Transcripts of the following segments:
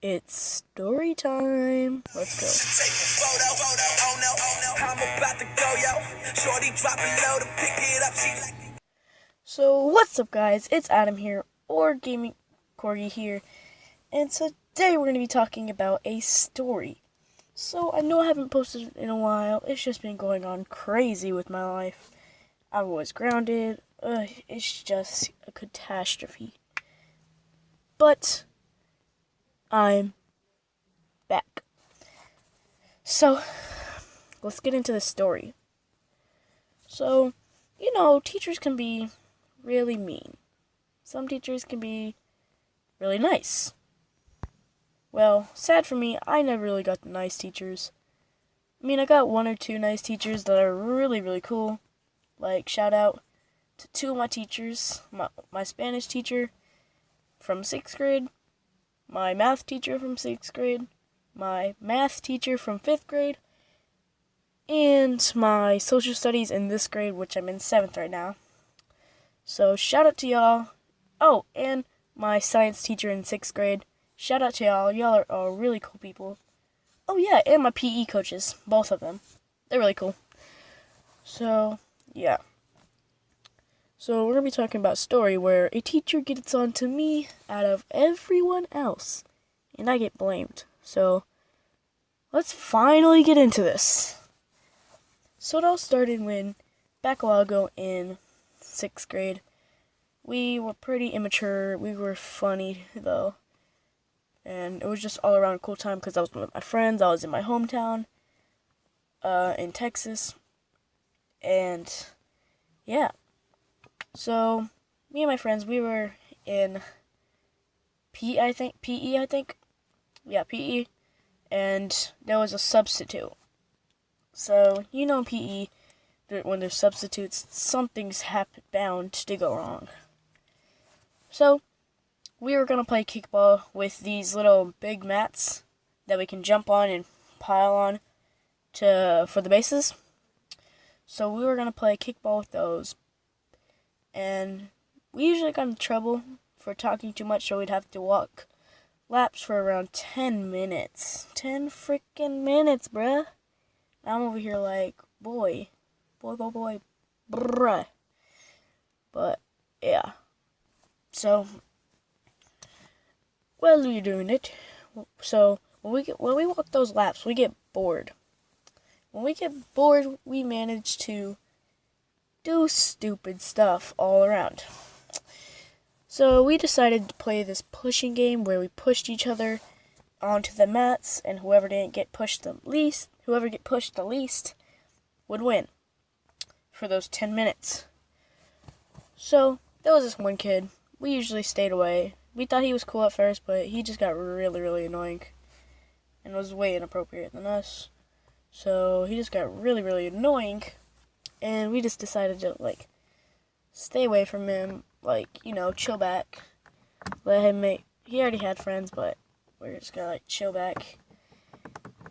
It's story time. Let's go. Take a photo. Oh no, I'm about to go, yo. Shorty drop it low to pick it up. She like. So, what's up, guys? It's Adam here, or Gaming Corgi here, and today we're going to be talking about a story. So, I know I haven't posted in a while. It's just been going on crazy with my life. I was grounded. It's just a catastrophe. But I'm back. So, let's get into the story. So, teachers can be really mean. Some teachers can be really nice. Well, sad for me, I never really got the nice teachers. I got one or two nice teachers that are really, really cool. Like, shout out to two of my teachers. My Spanish teacher from 6th grade, my math teacher from 6th grade, my math teacher from 5th grade, and my social studies in this grade, which I'm in 7th right now. So, shout out to y'all. Oh, and my science teacher in 6th grade. Shout out to y'all. Y'all are really cool people. Oh, yeah, and my PE coaches. Both of them. They're really cool. So, yeah. So, we're going to be talking about a story where a teacher gets on to me out of everyone else. And I get blamed. So, let's finally get into this. So, it all started when, back a while ago in 6th grade, we were pretty immature. We were funny, though. And it was just all around a cool time because I was with my friends. I was in my hometown, in Texas. And, yeah. So, me and my friends, we were in PE, I think. Yeah, PE. And there was a substitute. So, PE, when there's substitutes, something's bound to go wrong. So, we were going to play kickball with these little big mats that we can jump on and pile on for the bases. So we were going to play kickball with those. And we usually got in trouble for talking too much, so we'd have to walk laps for around 10 minutes. 10 freaking minutes, bruh. I'm over here like, boy, bruh. But, yeah. So, while you're doing it, so when we walk those laps, we get bored. When we get bored, we manage to do stupid stuff all around. So we decided to play this pushing game where we pushed each other onto the mats, and whoever get pushed the least would win for those 10 minutes. So there was this one kid. We usually stayed away. We thought he was cool at first, but he just got really, really annoying and was way inappropriate than us. So he just got really, really annoying, and we just decided to, stay away from him, chill back, let him he already had friends, but we're just gonna, chill back.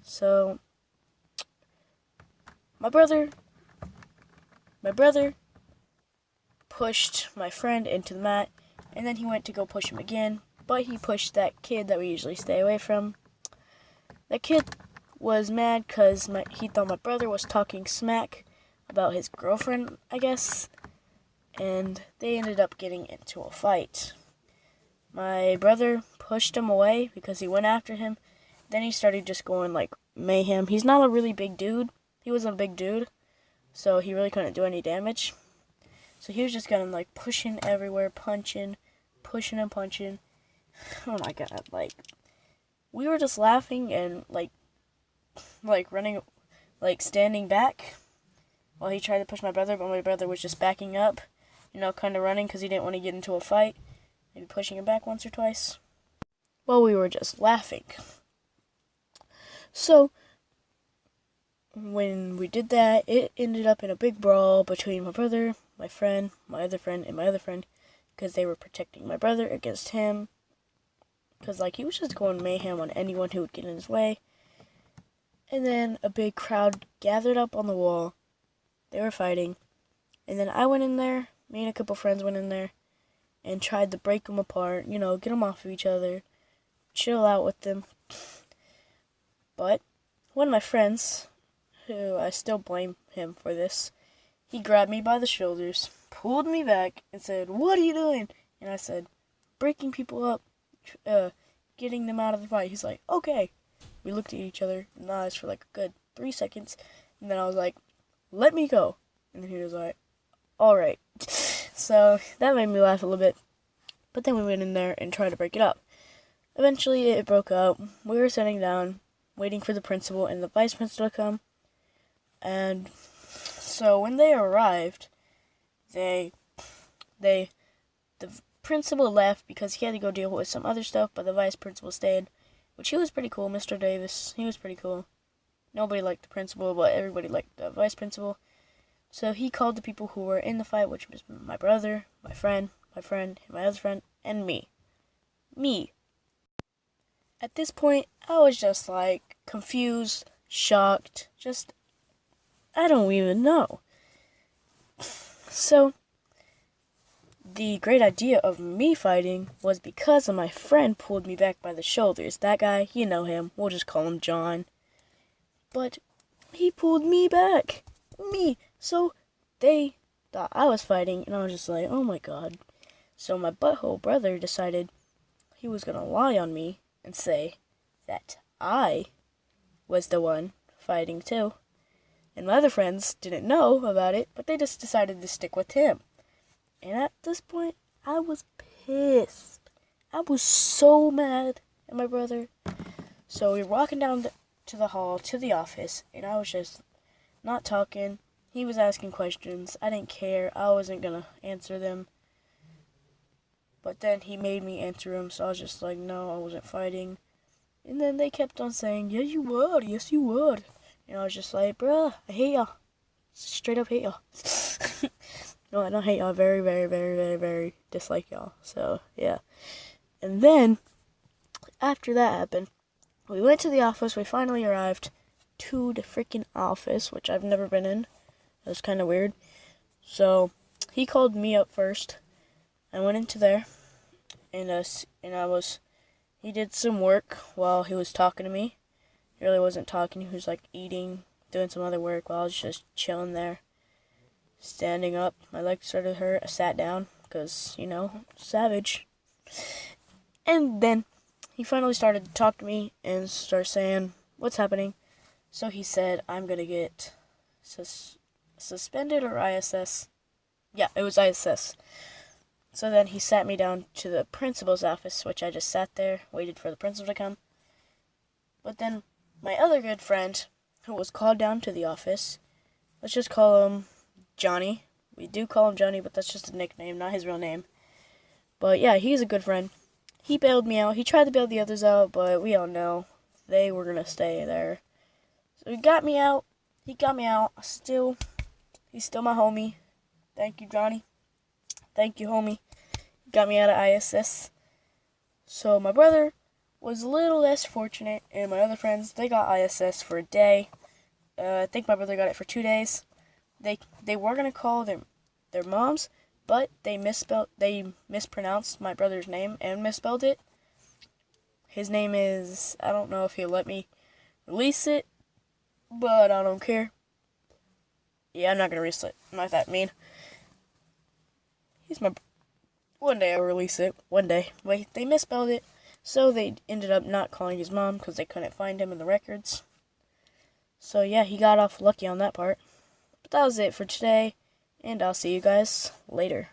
So, my brother pushed my friend into the mat, and then he went to go push him again, but he pushed that kid that we usually stay away from. That kid was mad because he thought my brother was talking smack about his girlfriend, I guess, and they ended up getting into a fight. My brother pushed him away because he went after him. Then he started just going like mayhem. He's not a really big dude. He wasn't a big dude, so he really couldn't do any damage. So he was just kind of pushing everywhere, pushing and punching. Oh my god, we were just laughing and running, standing back while he tried to push my brother, but my brother was just backing up, kind of running because he didn't want to get into a fight, maybe pushing him back once or twice. Well, we were just laughing. So, when we did that, it ended up in a big brawl between my brother, my friend, my other friend, and my other friend, because they were protecting my brother against him, because he was just going mayhem on anyone who would get in his way. And then a big crowd gathered up on the wall. They were fighting, and then I went in there, me and a couple friends went in there, and tried to break them apart, get them off of each other, chill out with them. But one of my friends, who I still blame him for this, he grabbed me by the shoulders, pulled me back, and said, "What are you doing?" And I said, "Breaking people up, getting them out of the fight." He's like, "Okay." We looked at each other in the eyes for like a good 3 seconds, and then I was like, "Let me go." And then he was like, "Alright." So that made me laugh a little bit. But then we went in there and tried to break it up. Eventually it broke up. We were sitting down, waiting for the principal and the vice principal to come. And so when they arrived, the principal left because he had to go deal with some other stuff, but the vice principal stayed, which he was pretty cool. Mr. Davis, he was pretty cool. Nobody liked the principal, but everybody liked the vice principal. So he called the people who were in the fight, which was my brother, my friend, and my other friend, and me. Me. At this point, I was just like confused, shocked, I don't even know. So, the great idea of me fighting was because of my friend pulled me back by the shoulders. That guy, you know him, we'll just call him John. But he pulled me back. Me. So, they thought I was fighting, and I was just like, oh my god. So my butthole brother decided he was gonna lie on me and say that I was the one fighting too. And my other friends didn't know about it, but they just decided to stick with him. And at this point, I was pissed. I was so mad at my brother. So we were walking down to the hall, to the office, and I was just not talking. He was asking questions. I didn't care. I wasn't gonna answer them. But then he made me answer him, so I was just like, no, I wasn't fighting. And then they kept on saying, yeah, you would. Yes, you would. And I was just like, bruh, I hate y'all. Straight up hate y'all. No, I don't hate y'all. Very, very, very, very, very dislike y'all. So, yeah. And then, after that happened, we went to the office. We finally arrived to the freaking office, which I've never been in. It was kind of weird. So, he called me up first. I went into there, and he did some work while he was talking to me. He really wasn't talking. He was like eating, doing some other work while I was just chilling there. Standing up, my legs started to hurt. I sat down because, savage. And then he finally started to talk to me and start saying, what's happening? So he said, I'm going to get suspended or I.S.S. Yeah, it was I.S.S. So then he sat me down to the principal's office, which I just sat there, waited for the principal to come. But then my other good friend, who was called down to the office, let's just call him Johnny. We do call him Johnny, but that's just a nickname, not his real name. But yeah, he's a good friend. He bailed me out. He tried to bail the others out, but we all know they were going to stay there. So he got me out. He's still my homie. Thank you, Johnny. Thank you, homie. Got me out of I.S.S. So my brother was a little less fortunate, and my other friends, they got I.S.S. for a day. I think my brother got it for 2 days. They were gonna call their moms, but they mispronounced my brother's name and misspelled it. His name is, I don't know if he'll let me release it, but I don't care. Yeah, I'm not gonna release it. I'm not that mean. One day I'll release it. One day. Wait, they misspelled it, so they ended up not calling his mom because they couldn't find him in the records. So yeah, he got off lucky on that part. But that was it for today, and I'll see you guys later.